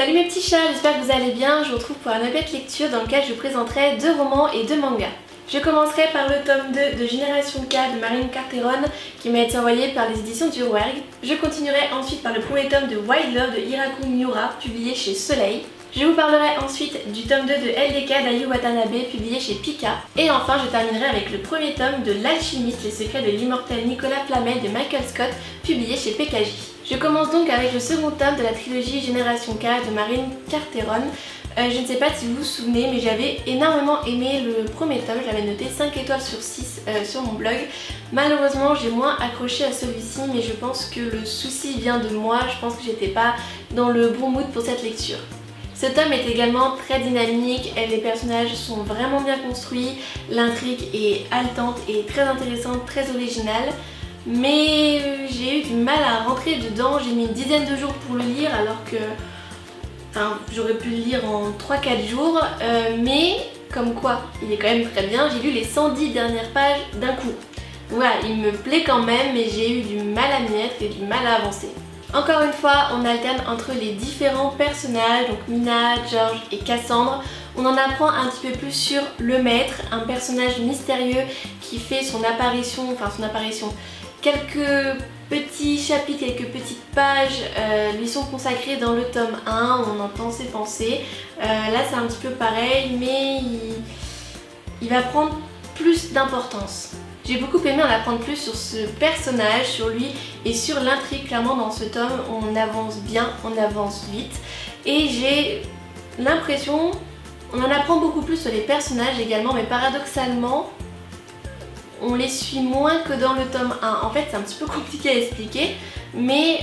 Salut mes petits chats, j'espère que vous allez bien. Je vous retrouve pour un update lecture dans lequel je vous présenterai 2 romans et 2 mangas. Je commencerai par le tome 2 de Génération K de Marine Carteron qui m'a été envoyé par les éditions du Rouergue. Je continuerai ensuite par le premier tome de Wild Love de Hiraku Miura publié chez Soleil. Je vous parlerai ensuite du tome 2 de LDK d'Ayu Watanabe publié chez Pika. Et enfin je terminerai avec le premier tome de L'Alchimiste, les secrets de l'immortel Nicolas Flamel de Michael Scott publié chez PKJ. Je commence donc avec le second tome de la trilogie Génération K de Marine Carteron. Je ne sais pas si vous vous souvenez, mais j'avais énormément aimé le premier tome, j'avais noté 5 étoiles sur 6 sur mon blog. Malheureusement j'ai moins accroché à celui-ci, mais je pense que le souci vient de moi, je pense que j'étais pas dans le bon mood pour cette lecture. Ce tome est également très dynamique, les personnages sont vraiment bien construits, l'intrigue est haletante et très intéressante, très originale. Mais j'ai eu du mal à rentrer dedans, j'ai mis une dizaine de jours pour le lire alors que j'aurais pu le lire en 3-4 jours, mais comme quoi il est quand même très bien, j'ai lu les 110 dernières pages d'un coup. Voilà, il me plaît quand même, mais j'ai eu du mal à m'y mettre et du mal à avancer. Encore une fois, on alterne entre les différents personnages, donc Mina, George et Cassandre. On en apprend un petit peu plus sur le maître, un personnage mystérieux qui fait son apparition, quelques petits chapitres, quelques petites pages lui sont consacrées dans le tome 1, on entend ses pensées. Là c'est un petit peu pareil, mais il va prendre plus d'importance. J'ai beaucoup aimé en apprendre plus sur ce personnage, sur lui et sur l'intrigue. Clairement dans ce tome on avance bien, on avance vite et j'ai l'impression, on en apprend beaucoup plus sur les personnages également, mais paradoxalement on les suit moins que dans le tome 1. En fait c'est un petit peu compliqué à expliquer, mais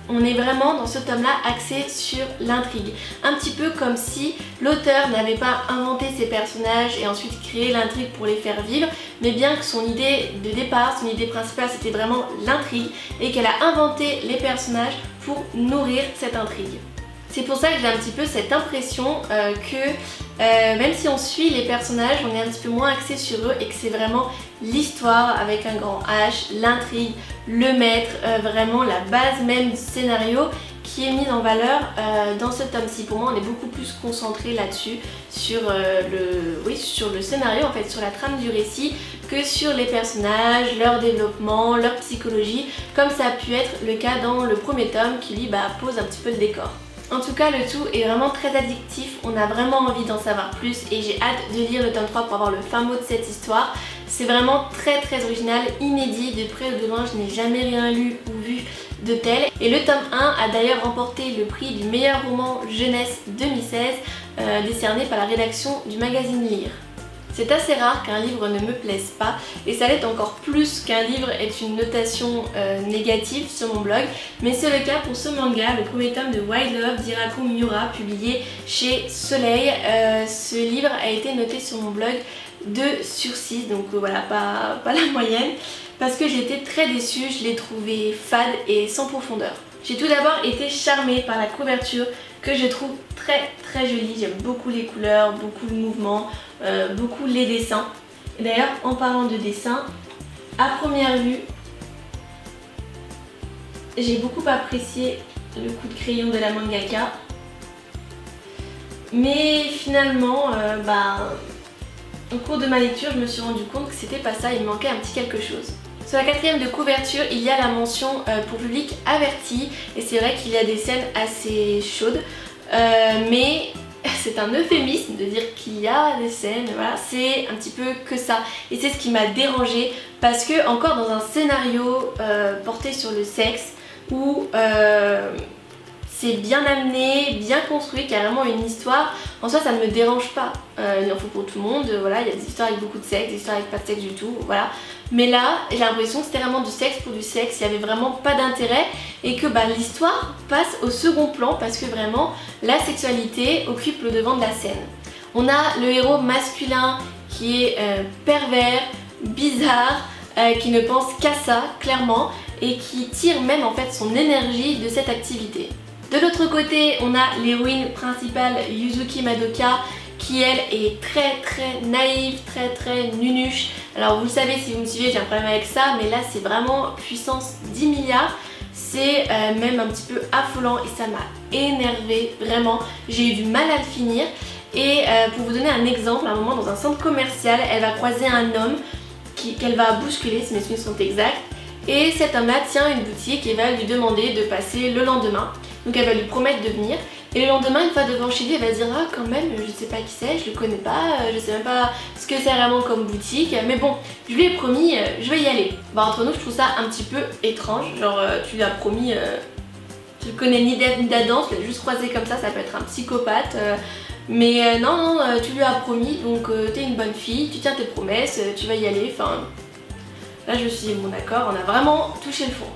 on est vraiment dans ce tome là axé sur l'intrigue. Un petit peu comme si l'auteur n'avait pas inventé ses personnages et ensuite créé l'intrigue pour les faire vivre, mais bien que son idée de départ, son idée principale c'était vraiment l'intrigue et qu'elle a inventé les personnages pour nourrir cette intrigue. C'est pour ça que j'ai un petit peu cette impression que même si on suit les personnages, on est un petit peu moins axé sur eux et que c'est vraiment l'histoire avec un grand H, l'intrigue, le maître, vraiment la base même du scénario qui est mise en valeur dans ce tome-ci. Pour moi on est beaucoup plus concentré là-dessus, sur le scénario en fait, sur la trame du récit, que sur les personnages, leur développement, leur psychologie, comme ça a pu être le cas dans le premier tome qui lui pose un petit peu le décor. En tout cas le tout est vraiment très addictif, on a vraiment envie d'en savoir plus et j'ai hâte de lire le tome 3 pour avoir le fin mot de cette histoire. C'est vraiment très original, inédit, de près ou de loin je n'ai jamais rien lu ou vu de tel. Et le tome 1 a d'ailleurs remporté le prix du meilleur roman jeunesse 2016 décerné par la rédaction du magazine Lire. C'est assez rare qu'un livre ne me plaise pas et ça l'est encore plus qu'un livre ait une notation négative sur mon blog, mais c'est le cas pour ce manga, le premier tome de Wild Love d'Hiraku Miura publié chez Soleil. Ce livre a été noté sur mon blog 2 sur 6, donc voilà, pas la moyenne, parce que j'étais très déçue, je l'ai trouvé fade et sans profondeur. J'ai tout d'abord été charmée par la couverture que je trouve très jolie, j'aime beaucoup les couleurs, beaucoup le mouvement, beaucoup les dessins. Et d'ailleurs en parlant de dessins, à première vue, j'ai beaucoup apprécié le coup de crayon de la mangaka. Mais finalement, au cours de ma lecture, je me suis rendu compte que c'était pas ça, il me manquait un petit quelque chose. Sur la 4e de couverture, il y a la mention pour public averti et c'est vrai qu'il y a des scènes assez chaudes, mais c'est un euphémisme de dire qu'il y a des scènes, voilà, c'est un petit peu que ça. Et c'est ce qui m'a dérangée parce que encore dans un scénario porté sur le sexe où c'est bien amené, bien construit, carrément une histoire. En soi ça ne me dérange pas, il en faut pour tout le monde, voilà, il y a des histoires avec beaucoup de sexe, des histoires avec pas de sexe du tout, voilà. Mais là j'ai l'impression que c'était vraiment du sexe pour du sexe, il n'y avait vraiment pas d'intérêt et que l'histoire passe au second plan parce que vraiment la sexualité occupe le devant de la scène. On a le héros masculin qui est pervers, bizarre, qui ne pense qu'à ça clairement et qui tire même en fait son énergie de cette activité. De l'autre côté, on a l'héroïne principale Yuzuki Madoka qui elle est très naïve, très nunuche. Alors vous le savez si vous me suivez, j'ai un problème avec ça, mais là c'est vraiment puissance 10 milliards. c'est même un petit peu affolant et ça m'a énervée, vraiment. J'ai eu du mal à le finir. Et pour vous donner un exemple, à un moment dans un centre commercial, elle va croiser un homme qu'elle va bousculer, si mes souvenirs sont exacts. Et cet homme-là tient une boutique et va lui demander de passer le lendemain. Donc elle va lui promettre de venir. Et le lendemain, une fois devant chez lui, elle va dire ah quand même, je sais pas qui c'est, je le connais pas, je sais même pas ce que c'est vraiment comme boutique. Mais bon, je lui ai promis, je vais y aller. Bah entre nous, je trouve ça un petit peu étrange. Genre tu lui as promis, tu le connais ni d'Ève ni d'Adam, tu l'as juste croisé comme ça peut être un psychopathe. Mais non, tu lui as promis, donc t'es une bonne fille, tu tiens tes promesses, tu vas y aller. Enfin, là je me suis dit bon d'accord, on a vraiment touché le fond.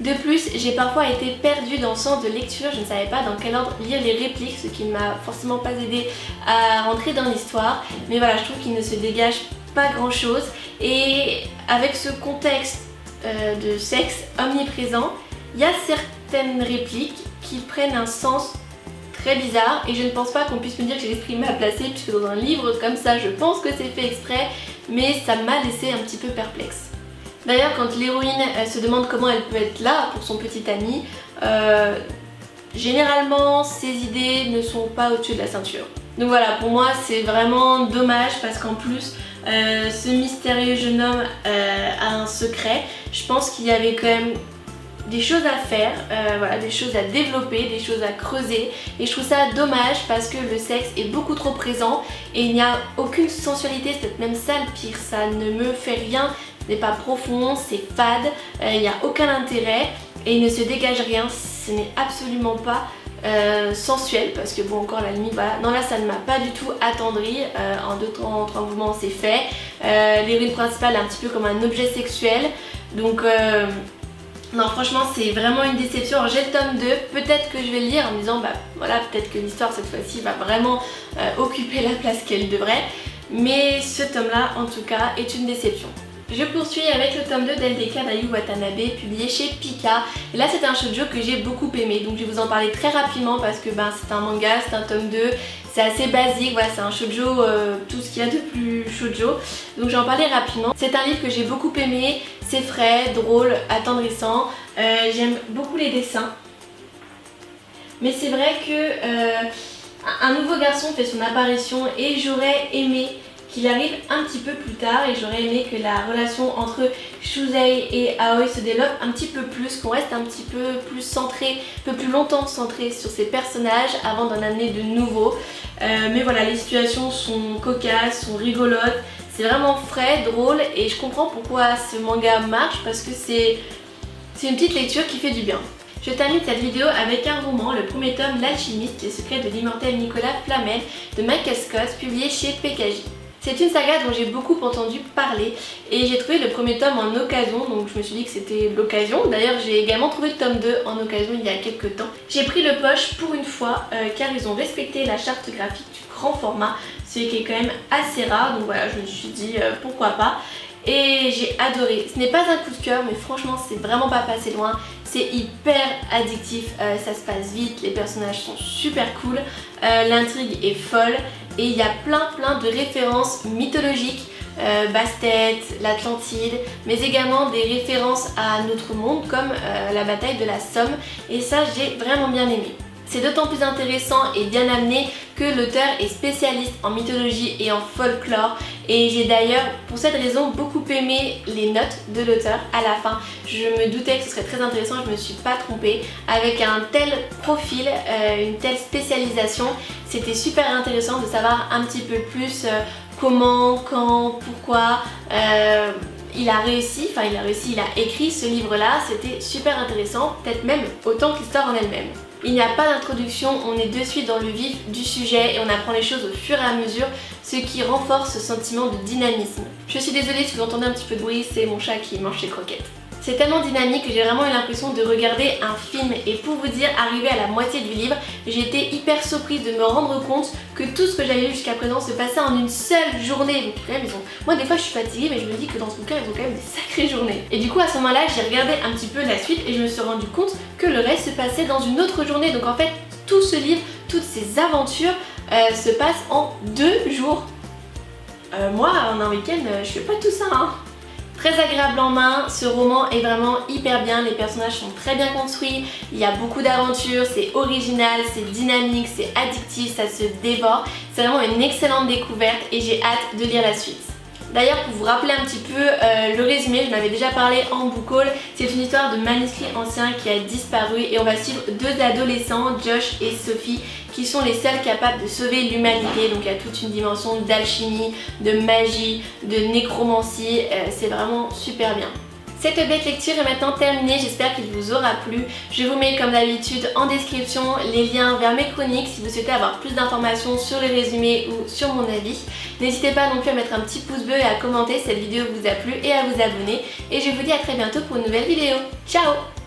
De plus, j'ai parfois été perdue dans le sens de lecture, je ne savais pas dans quel ordre lire les répliques, ce qui ne m'a forcément pas aidé à rentrer dans l'histoire. Mais voilà, je trouve qu'il ne se dégage pas grand chose. Et avec ce contexte de sexe omniprésent, il y a certaines répliques qui prennent un sens très bizarre et je ne pense pas qu'on puisse me dire que j'ai l'esprit mal placé puisque dans un livre comme ça, je pense que c'est fait exprès, mais ça m'a laissé un petit peu perplexe. D'ailleurs, quand l'héroïne se demande comment elle peut être là pour son petit ami, généralement ses idées ne sont pas au-dessus de la ceinture. Donc voilà, pour moi c'est vraiment dommage parce qu'en plus ce mystérieux jeune homme a un secret. Je pense qu'il y avait quand même des choses à faire, voilà, des choses à développer, des choses à creuser et je trouve ça dommage parce que le sexe est beaucoup trop présent et il n'y a aucune sensualité, c'est peut-être même ça le pire, ça ne me fait rien. Ce n'est pas profond, c'est fade, il n'y a aucun intérêt et il ne se dégage rien, ce n'est absolument pas sensuel parce que bon encore la limite voilà, non là ça ne m'a pas du tout attendri, en 2-3 mouvements c'est fait, l'héroïne principale est un petit peu comme un objet sexuel donc non franchement c'est vraiment une déception. Alors j'ai le tome 2, peut-être que je vais le lire en me disant bah voilà peut-être que l'histoire cette fois-ci va vraiment occuper la place qu'elle devrait, mais ce tome là en tout cas est une déception. Je poursuis avec le tome 2 d'LDK d'Ayu Watanabe publié chez Pika. Et là c'est un shoujo que j'ai beaucoup aimé, donc je vais vous en parler très rapidement parce que c'est un manga, c'est un tome 2, c'est assez basique, voilà, c'est un shoujo, tout ce qu'il y a de plus shoujo. Donc je vais en parler rapidement. C'est un livre que j'ai beaucoup aimé, c'est frais, drôle, attendrissant, j'aime beaucoup les dessins. Mais c'est vrai que un nouveau garçon fait son apparition et j'aurais aimé qu'il arrive un petit peu plus tard et j'aurais aimé que la relation entre Shusei et Aoi se développe un petit peu plus, qu'on reste un petit peu plus centré, un peu plus longtemps centré sur ces personnages avant d'en amener de nouveaux. Mais voilà, les situations sont cocasses, sont rigolotes, c'est vraiment frais, drôle et je comprends pourquoi ce manga marche parce que c'est une petite lecture qui fait du bien. Je termine cette vidéo avec un roman, le premier tome L'Alchimiste, les secrets de l'immortel Nicolas Flamel de Michael Scott, publié chez PKJ. C'est une saga dont j'ai beaucoup entendu parler et j'ai trouvé le premier tome en occasion, donc je me suis dit que c'était l'occasion. D'ailleurs j'ai également trouvé le tome 2 en occasion il y a quelques temps. J'ai pris le poche pour une fois car ils ont respecté la charte graphique du grand format, ce qui est quand même assez rare, donc voilà je me suis dit pourquoi pas. Et j'ai adoré. Ce n'est pas un coup de cœur mais franchement c'est vraiment pas passé loin. C'est hyper addictif, ça se passe vite, les personnages sont super cool, l'intrigue est folle et il y a plein de références mythologiques, Bastet, l'Atlantide, mais également des références à notre monde comme la bataille de la Somme et ça j'ai vraiment bien aimé. C'est d'autant plus intéressant et bien amené que l'auteur est spécialiste en mythologie et en folklore et j'ai d'ailleurs pour cette raison beaucoup aimé les notes de l'auteur à la fin. Je me doutais que ce serait très intéressant, je me suis pas trompée. Avec un tel profil, une telle spécialisation, c'était super intéressant de savoir un petit peu plus comment, quand, pourquoi il a écrit ce livre-là, c'était super intéressant, peut-être même autant que l'histoire en elle-même. Il n'y a pas d'introduction, on est de suite dans le vif du sujet et on apprend les choses au fur et à mesure, ce qui renforce ce sentiment de dynamisme. Je suis désolée si vous entendez un petit peu de bruit, c'est mon chat qui mange ses croquettes. C'est tellement dynamique que j'ai vraiment eu l'impression de regarder un film et pour vous dire, arrivé à la moitié du livre, j'ai été hyper surprise de me rendre compte que tout ce que j'avais lu jusqu'à présent se passait en une seule journée. Donc quand même, moi des fois je suis fatiguée mais je me dis que dans ce bouquin ils ont quand même des sacrées journées. Et du coup à ce moment-là j'ai regardé un petit peu la suite et je me suis rendu compte que le reste se passait dans une autre journée. Donc en fait tout ce livre, toutes ces aventures se passent en 2 jours. Moi en un week-end je fais pas tout ça hein. Très agréable en main, ce roman est vraiment hyper bien, les personnages sont très bien construits, il y a beaucoup d'aventures, c'est original, c'est dynamique, c'est addictif, ça se dévore. C'est vraiment une excellente découverte et j'ai hâte de lire la suite. D'ailleurs, pour vous rappeler un petit peu le résumé, je m'avais déjà parlé en book haul, c'est une histoire de manuscrit ancien qui a disparu et on va suivre deux adolescents, Josh et Sophie, qui sont les seuls capables de sauver l'humanité. Donc il y a toute une dimension d'alchimie, de magie, de nécromancie, c'est vraiment super bien. Cette bête lecture est maintenant terminée, j'espère qu'il vous aura plu. Je vous mets comme d'habitude en description les liens vers mes chroniques si vous souhaitez avoir plus d'informations sur les résumés ou sur mon avis. N'hésitez pas non plus à mettre un petit pouce bleu et à commenter si cette vidéo vous a plu et à vous abonner. Et je vous dis à très bientôt pour une nouvelle vidéo. Ciao!